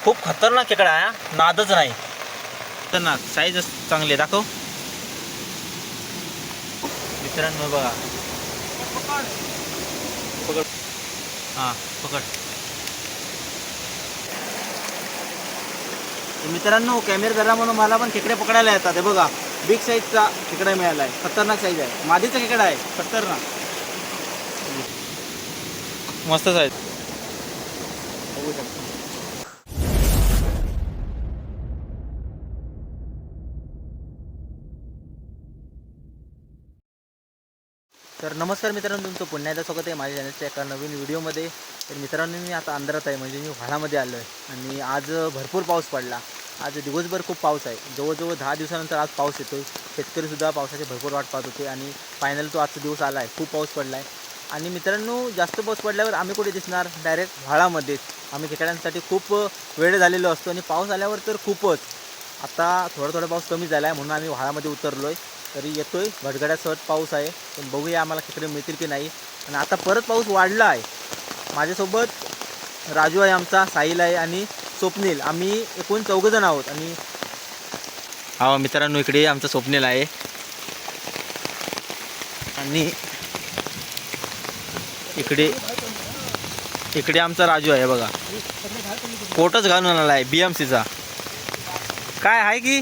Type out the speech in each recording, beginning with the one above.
खूप खतरनाक खेकडा आहे, नादच नाही. खतरनाक साईज चांगली आहे, दाखव मित्रांनो. बघा पकड, हां पकड. मित्रांनो कॅमेरा धरा म्हणून मला पण खेकडे पकडायला येतात. हे बघा बिग साईजचा खेकडा मिळाला आहे, खतरनाक साईज आहे, मादीचा खेकडा आहे, खतरनाक मस्त साईज. बघू शकता. तर नमस्कार मित्रांनो, तुमचं पुन्हा एकदा स्वागत आहे माझ्या चॅनलच्या एका नवीन व्हिडिओमध्ये. तर मित्रांनो मी आता अंधारात आहे, म्हणजे मी व्हाळामध्ये आलो आहे आणि आज भरपूर पाऊस पडला. आज दिवसभर खूप पाऊस आहे, जवळजवळ 10 दिवसानंतर आज पाऊस येतो आहे. शेतकरीसुद्धा पावसाची भरपूर वाट पाहत होते आणि फायनल तो आजचा दिवस आला आहे. खूप पाऊस पडला आहे आणि मित्रांनो जास्त पाऊस पडल्यावर आम्ही कुठे दिसणार, डायरेक्ट व्हाळामध्येच. आम्ही खेकड्यांसाठी खूप वेळ झालेलो असतो आणि पाऊस आल्यावर तर खूपच. आता थोडा पाऊस कमी झाला आहे म्हणून आम्ही व्हाळामध्ये उतरलो आहे. तरी येतोय भडगड्यासह पाऊस आहे, पण बघूया आम्हाला खेकडे मिळतील की नाही. आणि आता परत पाऊस वाढला आहे. माझ्यासोबत राजू आहे आमचा, साहिल आहे आणि स्वप्नील. आम्ही एकूण 4 जण आहोत. आणि हा मित्रांनो इकडे आमचा स्वप्नील आहे आणि इकडे आमचा राजू आहे. बघा कोटच घालून आला आहे BMCचा. काय आहे की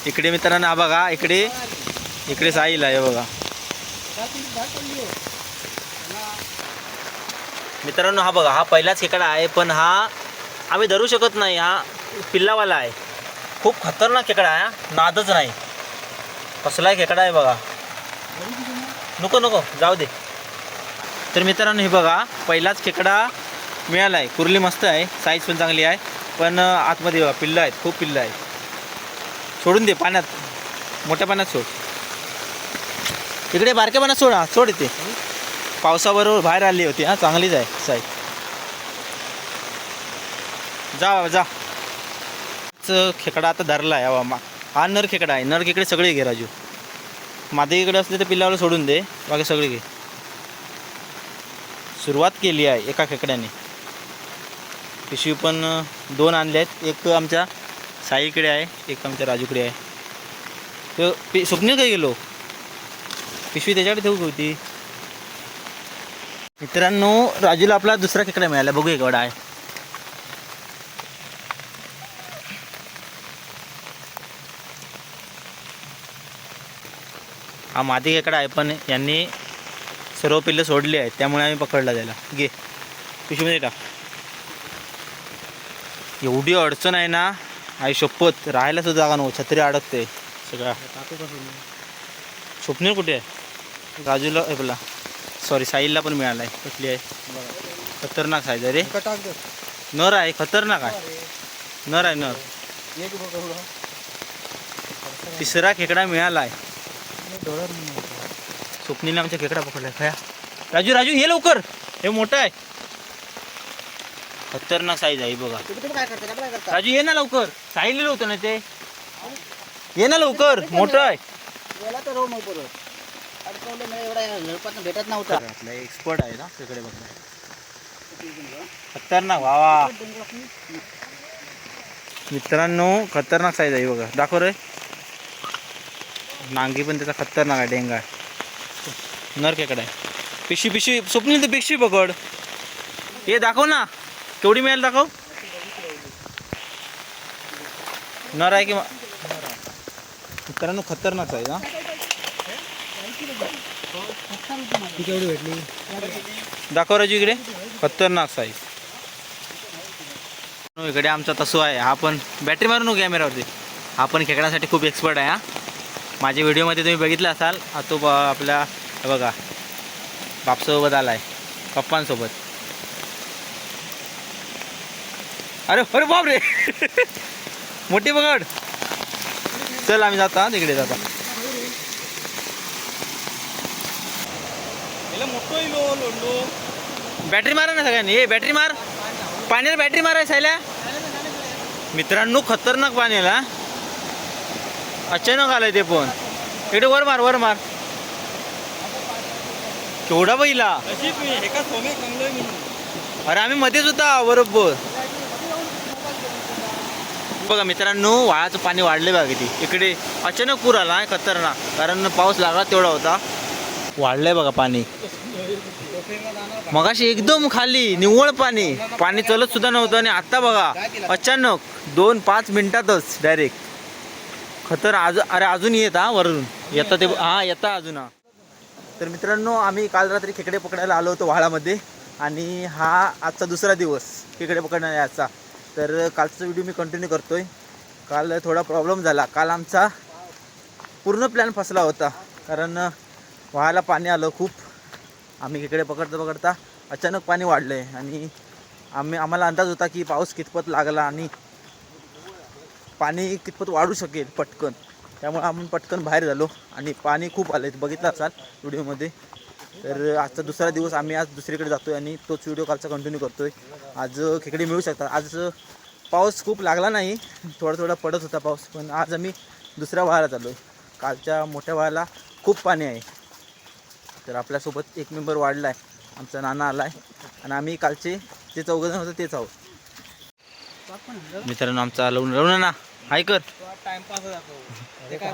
इकडे मित्रांनो, हा बघा इकडे साहिल आहे. बघा मित्रांनो, हा बघा हा पहिलाच खेकडा आहे, पण हा आम्ही धरू शकत नाही. हा पिल्लावाला आहे, खूप खतरनाक खेकडा आहे, नादच नाही. कसला खेकडा आहे बघा. नको जाऊ दे. तर मित्रांनो हे बघा पहिलाच खेकडा मिळाला आहे. कुर्ली मस्त आहे, साईज पण चांगली आहे, पण आतमध्ये बघा पिल्लं आहेत, खूप पिल्लं आहेत. सोडून दे पाण्यात, मोठ्या पाण्यात सोड. इकडे बारक्या पाण्यात सोड इथे. पावसाबरोबर बाहेर आली होती. हां चांगलीच आहे साईज. जा खेकडा आता धरला आहे. हा नर खेकडा आहे. नर खेकडे सगळे घे राजू. माझ्या इकडे असले तर पिल्लावाला सोडून दे, बाकी सगळे घे. सुरुवात केली आहे एका खेकड्याने. पिशवी पण 2 आणले आहेत. एक आमच्या साईकडे आहे, एक आमच्या राजूकडे आहे. तो स्वप्नील काय गेलो, पिशवी त्याच्याकडे ठेवू होती. मित्रांनो राजूला आपला दुसरा खेकडा मिळाला. बघूया केवढा आहे. हा मादी खेकडा आहे, पण यांनी सर्व पिल्लं सोडली आहेत, त्यामुळे आम्ही पकडला त्याला. घे पिशवीमध्ये टाक. एवढी अडचण आहे ना, आई शपथ, राहायला सुद्धा जागा नको, छत्री अडकते सगळा. स्वप्नील कुठे आहे? राजूला आपला सॉरी साहिलला पण मिळाला आहे. कुठली आहे? खतरनाक साईज आहे रे. नर आहे, खतरनाक आहे. नर आहे नर. तिसरा खेकडा मिळाला आहे. स्वप्नीलने आमच्या खेकडा पकडला आहे. खया राजू ये लवकर, हे मोठं आहे, खतरनाक साईज आहे बघा. राजू ये ना लवकर, साहिल होतं ना ते, ये ना लवकर, मोठं आहे. भेटत नव्हता. एक्सपर्ट आहे ना तिकडे बघा. खतरनाक वावा मित्रांनो, खतरनाक साईज आहे बघा. दाखव रे. नांगी पण त्याचा खतरनाक आहे, डेंगा आहे. नर खेकडा आहे. पिशवी स्वप्नील तर पिशवी पकड. हे दाखव ना केवढी मिळेल, दाखव. नर आहे की मित्रांनो, खतरनाक साईज. हा केवढी भेटली दाखव राजू इकडे. खतरनाक साईज. इकडे आमचा तसो आहे. हा पण बॅटरी मारू नको कॅमेरावरती. हा पण खेकड्यासाठी खूप एक्सपर्ट आहे. हा माझ्या व्हिडिओमध्ये तुम्ही बघितलं असाल. हा तो आपल्या बघा बापसोबत आला आहे, पप्पांसोबत. अरे बाप रे मोठी पकड. चल आम्ही जाता तिकडे जाता. बॅटरी मारा ना सगळ्यांनी. ये बॅटरी मार, पाण्याला बॅटरी माराय सायला. मित्रांनो खतरनाक पाण्याला अचानक आलंय ते पण. इकडे वर मार. केवढा बैला. अरे आम्ही मध्येच होता बरोबर. बघा मित्रांनो, वाळाचं पाणी वाढले बघा किती. इकडे अचानक पूर आला आहे खतरनाक, कारण पाऊस लागला तेवढा होता. वाढलंय बघा पाणी. मगाशी एकदम खाली निव्वळ पाणी, पाणी चलत सुद्धा नव्हतं आणि आता बघा अचानक 2-5 मिनिटातच डायरेक्ट खतर. अरे अजून येत हा वरून येता ते, हा येता अजून हा. तर मित्रांनो, आम्ही काल रात्री खेकडे पकडायला आलो होतो व्हाळामध्ये आणि हा आजचा दुसरा दिवस खेकडे पकडण्याचा याचा. तर कालचा व्हिडिओ मी कंटिन्यू करतोय. काल थोडा प्रॉब्लेम झाला. काल आमचा पूर्ण प्लॅन फसला होता, कारण व्हाळाला पाणी आलं खूप. आम्ही खेकडे पकडता पकडता अचानक पाणी वाढलं आहे आणि आम्हाला अंदाज होता की पाऊस कितपत लागला आणि पाणी कितपत वाढू शकेल पटकन. त्यामुळे आम्ही पटकन बाहेर झालो आणि पाणी खूप आलं आहे, बघितलं असाल व्हिडिओमध्ये. तर आजचा दुसरा दिवस, आम्ही आज दुसरीकडे जातो आहे आणि तोच व्हिडिओ कालचा कंटिन्यू करतो आहे. आज खेकडे मिळू शकतात. आज पाऊस खूप लागला नाही, थोडा थोडा पडत होता पाऊस, पण आज आम्ही दुसऱ्या व्हाळाला चाललो आहे. कालच्या मोठ्या व्हाळाला खूप पाणी आहे. तर आपल्यासोबत एक मेंबर वाढला आहे, आमचा नाना आला आहे आणि आम्ही कालचे जे 4 जण होते तेच आहोत. मित्रांनो, आमचा लवून ना हाय कर.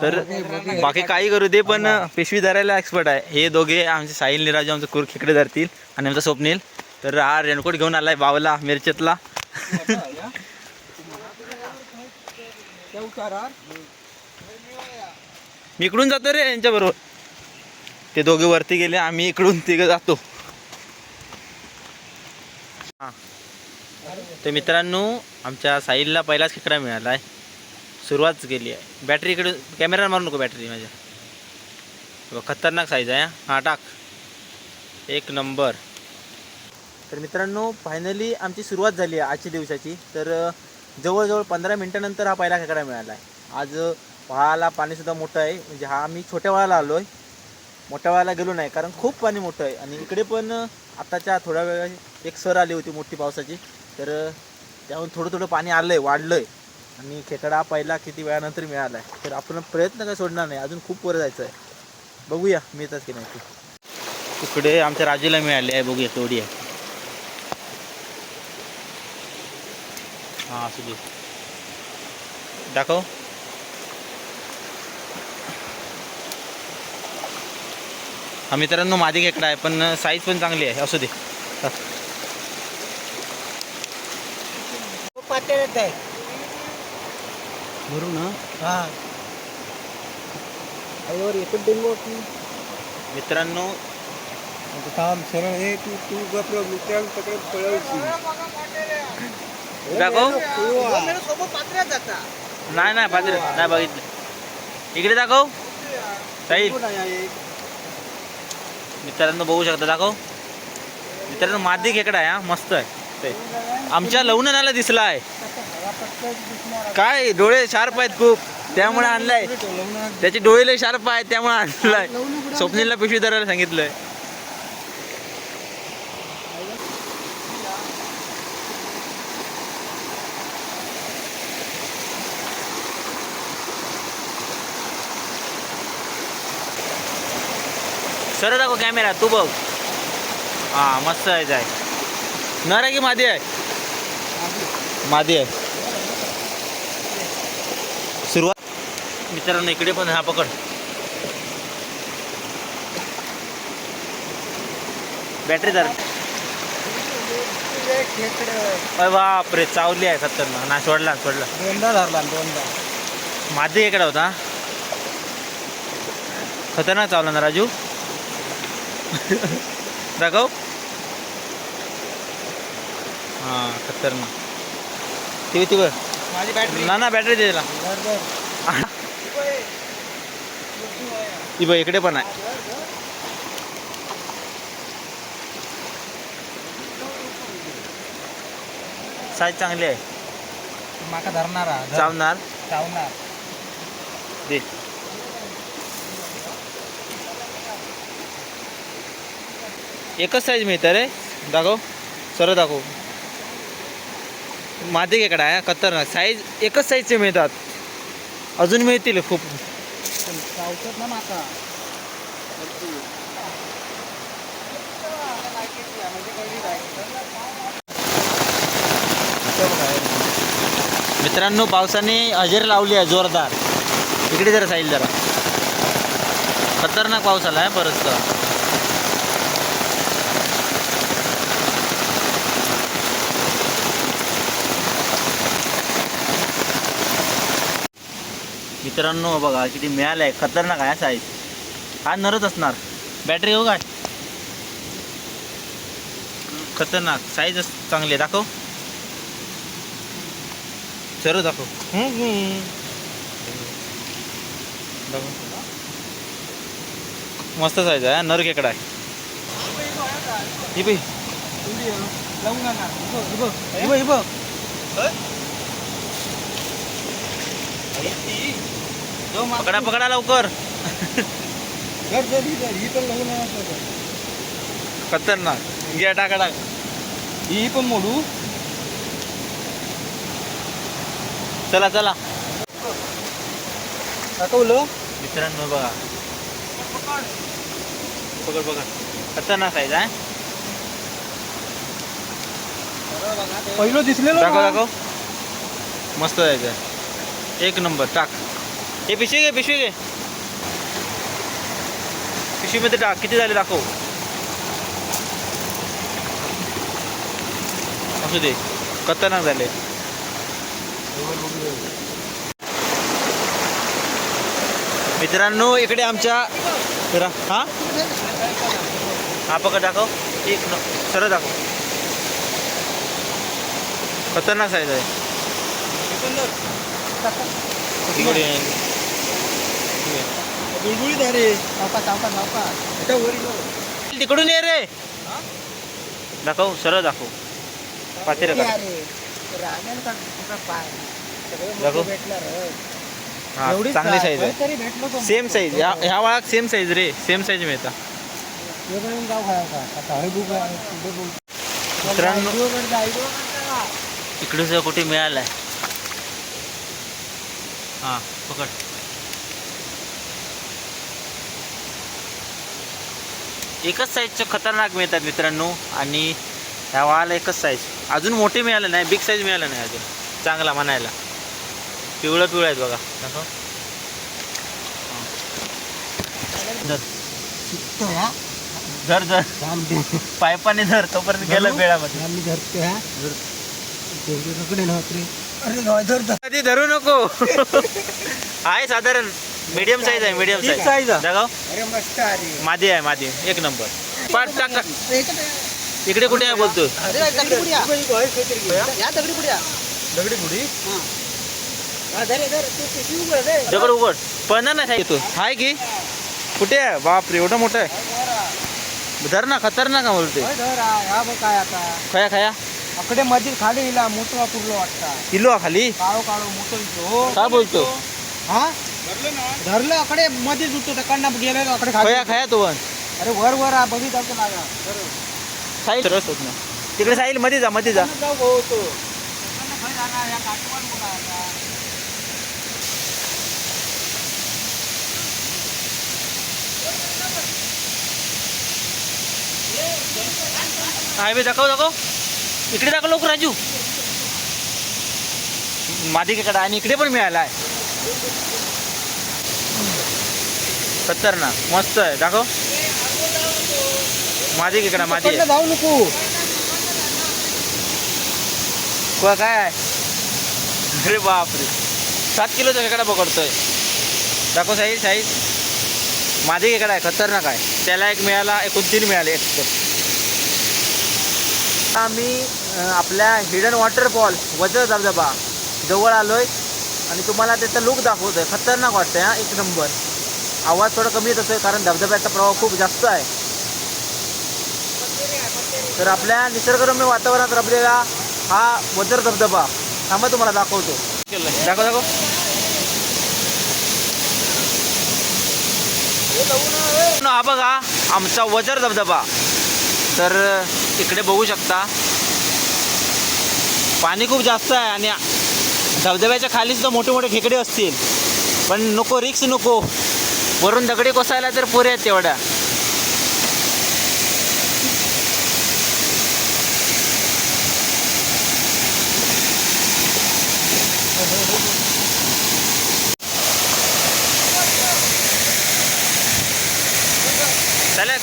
तर बाकी काही करू दे, पण पिशवी धरायला एक्सपर्ट आहे. हे दोघे आमचे साहिल निराजू आमचं कुर खेकडे धरतील आणि आमचा स्वप्नील. तर हा रेनकोट घेऊन आलाय बावला मिरचेतला. मी इकडून जातो रे यांच्या बरोबर. ते दोघे वरती गेले, आम्ही इकडून तिघं जातो. हां, तर मित्रांनो, आमच्या साहिलला पहिलाच खेकडा मिळाला आहे. सुरुवात केली आहे. बॅटरी इकडे कॅमेरा मारू नको, बॅटरी माझ्या खतरनाक साईज आहे. हां टाक, एक नंबर. तर मित्रांनो, फायनली आमची सुरुवात झाली आहे आजच्या दिवसाची. तर जवळजवळ 15 मिनटानंतर हा पहिला खेकडा मिळाला आहे. आज व्हाळाला पाणीसुद्धा मोठं आहे. म्हणजे हा आम्ही छोट्या व्हाळाला आलो आहे, मोठ्या व्हाळाला गेलो नाही, कारण खूप पाणी मोठं आहे. आणि इकडे पण आताच्या थोड्या वेळा एक सर आली होती मोठी पावसाची, तर त्याहून थोडं थोडं पाणी आलं आहे, वाढलं आहे. आणि खेकडा पहिला किती वेळानंतर मिळाला आहे. तर आपण प्रयत्न काय सोडणार नाही, अजून खूप वर जायचं आहे. बघूया मिळतात की नाही ते. तिकडे आमच्या राजूला मिळाले आहे, बघूया तेवढी आहे. हां असू दे, दाखव. हा मित्रांनो, मादी खेकडा आहे, पण साईज पण चांगली आहे. असू दे. भरू ना. मित्रांनो, दाखव. नाही नाही पात्र नाही बघितलं. इकडे दाखव साहिल. मित्रांनो बघू शकता, दाखव. मित्रांनो, मादी खेकडा आहे. हा मस्त आहे. ते आमच्या लवणाला दिसला आहे. काय डोळे शार्प आहेत खूप, त्यामुळे आणलाय. त्याचे डोळे लय शार्प आहेत, त्यामुळे आणलाय. स्वप्नीलला पिशवी धरायला सांगितलंय. सर दाखव कॅमेरा, तू बघ. हां मस्त आहे. जाय नर आहे की मादी आहे? मादी आहे. सुरुवात. मित्रांनो, इकडे पण हा पकड. बॅटरी धर. अरे बापरे, चावली आहे खतरनाक. ना सोडला सोडला, दोनदा धरला, दोनदा. मादी इकडे होता, खतरनाक चावला ना राजू. दाखव. हां खतरनाक. ती ती बघ माझी बॅटरी. ना बॅटरी दे त्याला. ती बघ इकडे पण आहे. साईज चांगली आहे. माका धरणारा चावणार चावणार दे. एकच साईज मिळतं रे. दाखव सर, दाखव. मादी खेकडा आहे खतरनाक. साईज एकच साईजचे मिळतात, अजून मिळतील खूप. चावतात ना माका. मित्रांनो पावसाने हजेर लावली आहे जोरदार. इकडे जरा साईल जरा खतरनाक पाऊस आला आहे परत. मित्रांनो बघा किती मिळालं आहे. खतरनाक आहे साईज. हा नरच असणार. बॅटरी हो काय खतरनाक साईज चांगली आहे. दाखव सर्व दाखव. मस्त साईज आहे. नर खेकडा आहे. पकडा पकडा लवकर. खतरनाक. घ्या टाका टाक. ही पण मोडू. चला चला दाखवलं मित्रांनो बघा. पकड पकड. खतरनाक साईज आहे. पहिलं दिसलेलं दाखव दाखव. मस्त जायचं. एक नंबर. टाक. हे पिशवी घे पिशवी घे. पिशवीमध्ये टाक. किती झाले दाखव. असू दे. खतरनाक झाले. मित्रांनो इकडे आमच्या हा हा पकड दाखव. एक सरळ दाखव. खतरनाक साईज आहे. इकडे गुळगुळीत आहे रे. सावका सावका सावका वरी तिकडून ये रे. दाखव सरळ दाखव. पातेर दाखव. हा चांगली साईज आहे. Same size. ह्या वाळात सेम साईज रे. सेम साईज मिळता. मित्रांनो इकडे कुठे मिळालाय. हा पकड. एकच साईजचं खतरनाक मिळतात मित्रांनो. आणि ह्या वाळाला एकच साईज. अजून मोठे मिळाले नाही. बिग साईज मिळालं नाही अजून चांगला म्हणायला. पिवळं पिवळं आहेत बघा. धर धर पायपाने धर. तोपर्यंत गेलं बेळामध्ये. कधी धरू नको. आहे साधारण मीडियम साईज आहे. मीडियम साईज जगाव. मादी आहे. मादी एक नंबर. पाठ टाक टाक. इकडे कुठे आहे बोलतोय. दगड उघड. पण नाही येतो. हाय की कुठे आहे. बापरे एवढं मोठं आहे. धर ना. खतरनाक का बोलतोय. खया खया अकडे मध्ये खाली इला मोठा पुरलो वाटता. किलो खाली काळो काळो मोठो. काय बोलतो. हा धरलं अकडे मध्ये जुटतो. तकडनं गेलेलो अकडे खाली. खया खया तो पण. अरे वर वर बघी जातो लागा. साईल रस होत ना. तिकडे साईल मध्ये जा. मध्ये जा. जाऊ भाऊ तो. हायवे दाखव दाखव. इकडे दाखव लवकर राजू. मादी खेकडा. आणि इकडे पण मिळाला आहे. खतरनाक मस्त आहे. दाखव. मादी खेकडा. मादी आहे. जाऊ नको. काय आहे. अरे बापरे 7 किलोचा खेकडा पकडतोय. दाखव साईज. साईज मादी खेकडा आहे. खतरनाक आहे. त्याला एक मिळाला. एकूण 3 मिळाले. एक आम्ही आपल्या हिडन वॉटरफॉल वजर धबधबा जवळ आलोय. आणि तुम्हाला त्याचा लुक दाखवतोय. खतरनाक वाटतंय. हा एक नंबर. आवाज थोडा कमी येत असतोय कारण धबधब्याचा प्रवाह खूप जास्त आहे. तर आपल्या निसर्गरम्य वातावरणात रमलेला हा वजर धबधबा थांबा तुम्हाला दाखवतो. दाखव दाखव. हा बघा आमचा वजर धबधबा. तर इकडे बघू शकता पाणी खूप जास्त आहे. आणि धबधब्याच्या खालीच तर मोठे मोठे खेकडे असतील. पण नको रिक्स नको. वरून दगडे कोसायला तर पोरे आहेत तेवढ्या.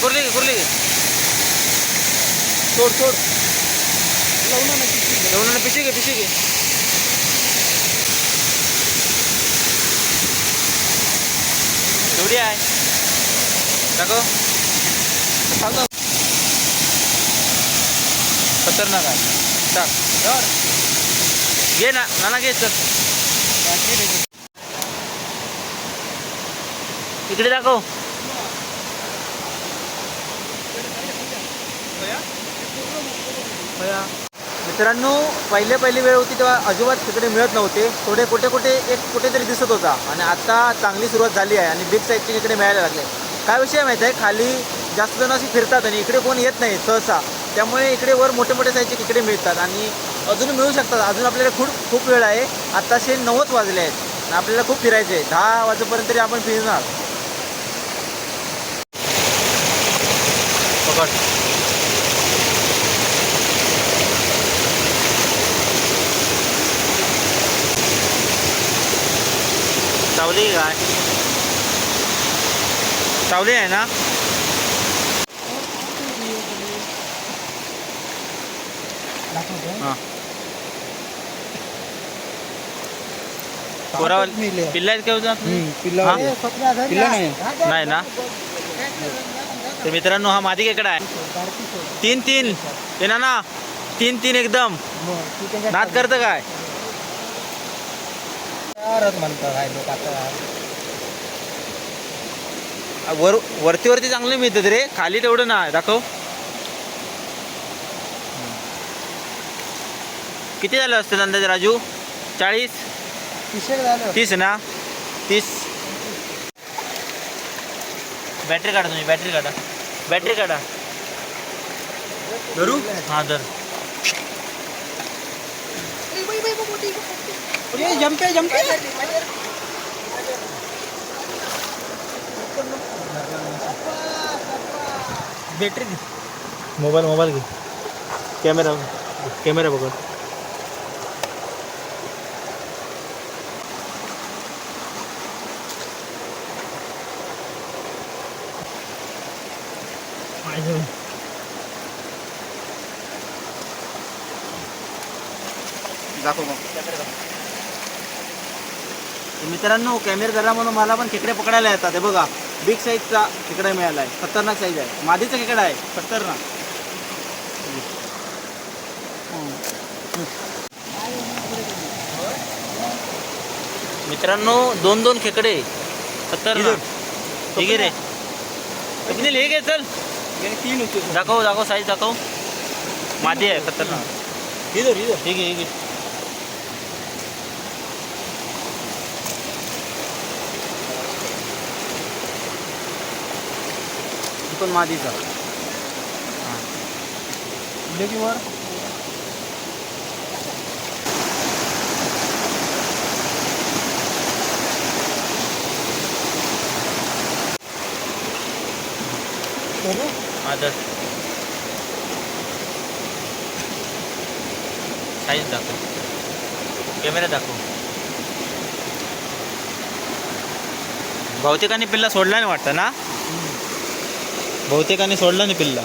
कुर्ली घे कुर्ली घे. सोड सोड लावून ना किती. जेवणाला पिशी घे पिशी घे. एवढी आहे दाखव. सांग ना. खतरनाक आहे. टाक धर. घे ना नाना घे चल. इकडे दाखव. मित्रांनो पहिली वेळ होती तेव्हा अजिबात खेकडे मिळत नव्हते. थोडे कुठेतरी दिसत होता आणि आता चांगली सुरुवात झाली आहे आणि बिग साईजचे खेकडे मिळायला लागले. काय विषय माहीत आहे, खाली जास्त जण अशी फिरतात आणि इकडे कोण येत नाही सहसा, त्यामुळे इकडे वर मोठे साईजचे खेकडे मिळतात आणि अजून मिळू शकतात. अजून आपल्याला खूप वेळ आहे. आत्ताशे 9 वाजले आहेत आणि आपल्याला खूप फिरायचे आहे. 10 वाजेपर्यंत तरी आपण फिरणार. पकड. सावली काय सावली आहे ना. हां पोरावर पिल्ला आहेत का पिल्ला हा? पिल्ला नाही. नाही ना. तर मित्रांनो हा मादी खेकडा आहे. 3 ते ना 3 एकदम नाद करतं काय. वरती चांगले मिळतात रे, खाली तेवढं ना. दाखव किती झालं असतं अंदाजे राजू. 40 30 ना. 30. बॅटरी काढा तुम्ही. बॅटरी काढा. धरू हा धर. जमते बॅटरी मोबाईल घे. कॅमेरा बघ. दाखव मग. मित्रांनो कॅमेरा धरा म्हणून मला पण खेकडे पकडायला येतात. हे बघा बिग साईजचा खेकडा मिळाला आहे. खतरनाक साईज आहे. मादीचा खेकडा आहे खतरनाक. मित्रांनो 2 खेकडे खतरनाक. ठीक आहे रे. स्वप्नील हे घे चल. 3 होते. दाखव साईज दाखव. मादी आहे खतरनाक. हे घे. पण मादीचा वर आदर साईज दाखव. कॅमेरा दाखव. बहुतेकांनी पिल्ला सोडला नाही वाटतं ना. बहुतेकांनी सोडला नाही पिल्ला.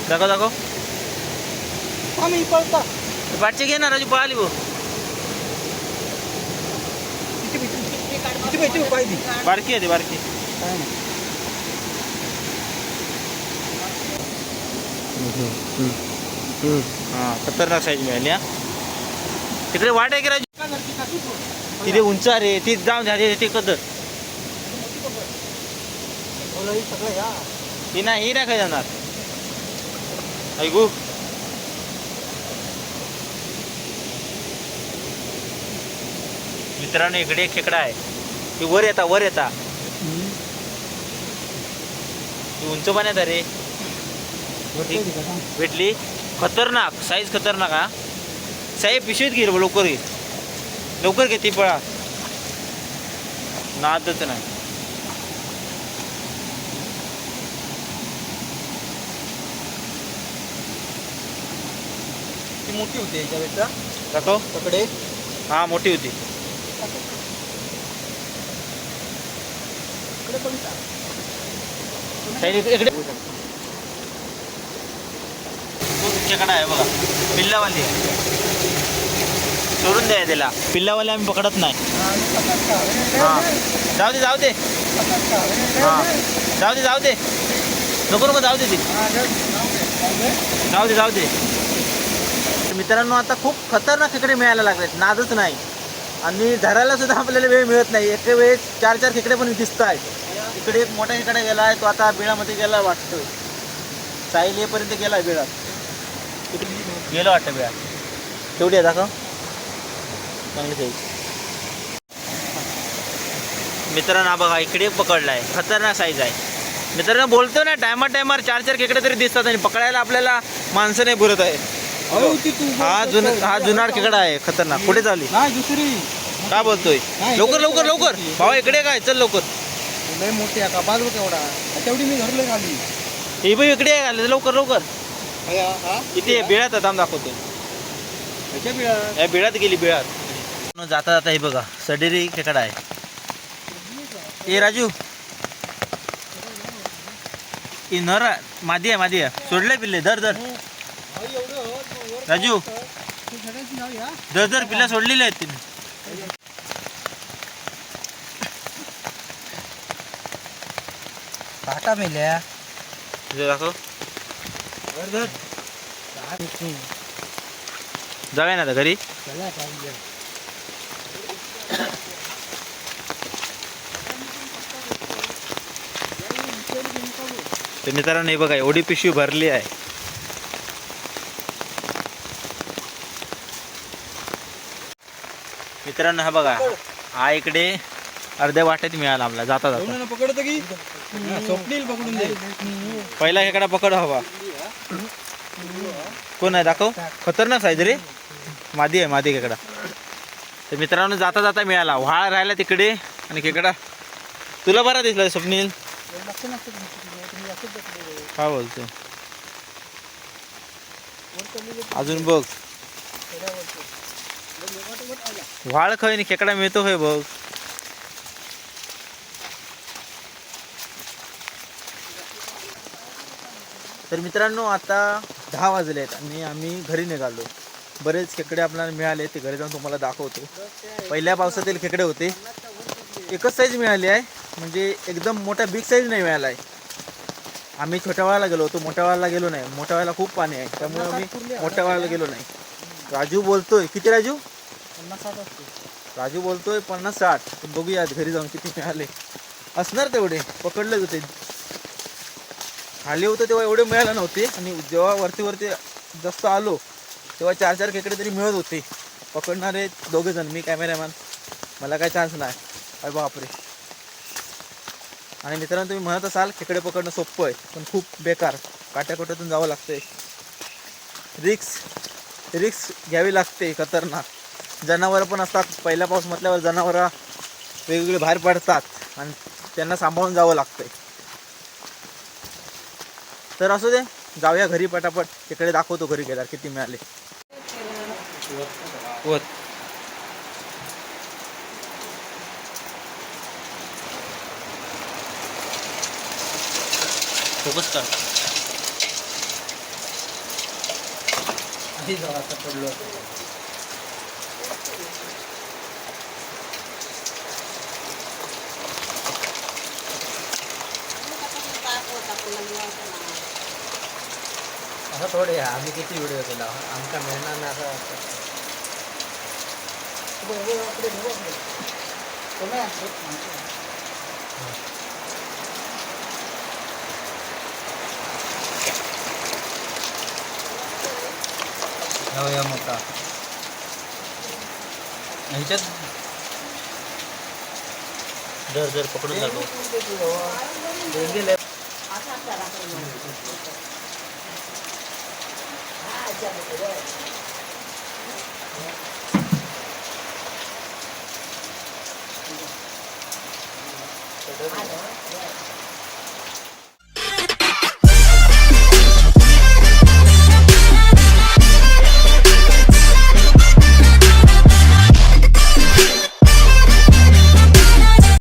दाखव आम्ही पळता. पाठचे घे ना राजू. पळाली भाऊ. बारकी आहे ती बारकी. हां खतरनाक साईज मिळाली. हा तिकडे वाट आहे की राजू. तिथे उंच रे. ती जाऊन द्या ते कदर. ही नाही काय जाणार. ऐकू मित्रांनो इकडे एक खेकडा आहे. ती वर येता ती उंच पाण्यात रे. भेटली. खतरनाक साईज खतरनाक. हा साहेब पिशवीत घे लवकर घे ती पळा. नादच नाही. ती मोठी होती याच्यापेक्षा. दाखव. तकडे हा मोठी होती. इकडे खेकडा आहे बघा, पिल्लावाली सोडून द्या त्याला, पिल्लावाले आम्ही पकडत नाही. हां जाऊ दे जाऊ दे, हां जाऊ दे जाऊ दे, नको नको जाऊ दे ते, जाऊ दे जाऊ दे. मित्रांनो आता खूप खतरनाक खेकडे मिळायला लागलेत, नादच नाही. आणि धरायला सुद्धा आपल्याला वेळ मिळत नाही. एके वेळेस 4-4 खेकडे पण दिसत आहेत. इकडे एक मोठा खेकडा गेला आहे, तो आता बिळामध्ये गेला वाटतोय. साईल येपर्यंत गेला आहे बिळात, गेलं वाटतं बिळात. तेवढी आहे दाखव, चांगली साईज. मित्रांनो हा बघा इकडे पकडला आहे, खतरनाक साईज आहे. मित्रांनो बोलतो ना, टायमार 4-4 खेकडे तरी दिसतात आणि पकडायला आपल्याला माणसं नाही पुरत आहे. हा जुनाड खेकडा आहे, खतरनाक. कुठे चालली दुसरी काय बोलतोय? लवकर लवकर लवकर भावा, इकडे काय, चल लवकर. लय मोठी आहे का, बाजू केवढा तेवढी मी धरलं खाली. हे बाई इकडे आले, लवकर लवकर. इथे बिळात दाम दाखवतो, या बिळात गेली, बिळात जाता जाता. हे बघा सडेरी खेकडा आहे. ए राजू, ही नर मादी आहे, सोडले पिल्ले, धर धर राजू, धर पिल्ला सोडलेली आहेत तिने. काटा मेल्या दाखव, जाऊया ना आता घरी. तर मित्रांनो हे बघा एवढी पिशवी भरली आहे. मित्रांनो हा बघा, हा इकडे अर्ध्या वाट्यात मिळाला आम्हाला जाता जाता. पकडतो की स्वप्नील पकडून दे. पहिला खेकडा पकड हवा. कोण आहे दाखव, खतरनाक साईज रे, मादी खेकडा. तर मित्रांनो जाता जाता मिळाला. व्हाळ राहिला तिकडे आणि खेकडा तुला बरा दिसला स्वप्नील. काय बोलतो, अजून बघ व्हाळ खाय आणि खेकडा मिळतो होय बघ. तर मित्रांनो आता 10 वाजले आहेत आणि आम्ही घरी निघालो. बरेच खेकडे आपल्याला मिळाले, ते घरी जाऊन तुम्हाला दाखवतो. पहिल्या पावसातील खेकडे होते, एकच साईज मिळाली आहे, म्हणजे एकदम मोठा बिग साईज नाही मिळाला आहे. आम्ही छोट्या वाळाला गेलो होतो, मोठ्या वाळाला गेलो नाही. मोठ्या वाळाला खूप पाणी आहे, त्यामुळे आम्ही मोठ्या वाळाला गेलो नाही. राजू बोलतोय किती, राजू 50-60 राजू बोलतोय 50-60. बघूया घरी जाऊन किती मिळाले असणार. तेवढे पकडले होते, खाली होतं तेव्हा एवढे मिळाले नव्हते. आणि जेव्हा वरती जास्त आलो तेव्हा 4-4 खेकडे तरी मिळत होते. पकडणारे 2 जण, मी कॅमेरामॅन, मला काय चान्स नाही. अरे बापरे. आणि मित्रांनो तुम्ही म्हणत असाल खेकडे पकडणं सोपं आहे, पण खूप बेकार, काट्याकोट्यातून जावं लागतंय. रिक्स घ्यावी लागते, खतरनाक. जनावरं पण असतात. पहिला पाऊस म्हटल्यावर जनावरं वेगवेगळे बाहेर पडतात आणि त्यांना सांभाळून जावं लागतंय. तर असू दे, जाऊया घरी पटापट. तिकडे दाखवतो घरी गेल्यावर किती मिळाले. फोकस कर. पडलो असं थोडे. आम्ही किती व्हिडिओ केला, आमका मिळणार नाही असं वाटतं. मोठा ह्याच्यात जर पकडून जातो.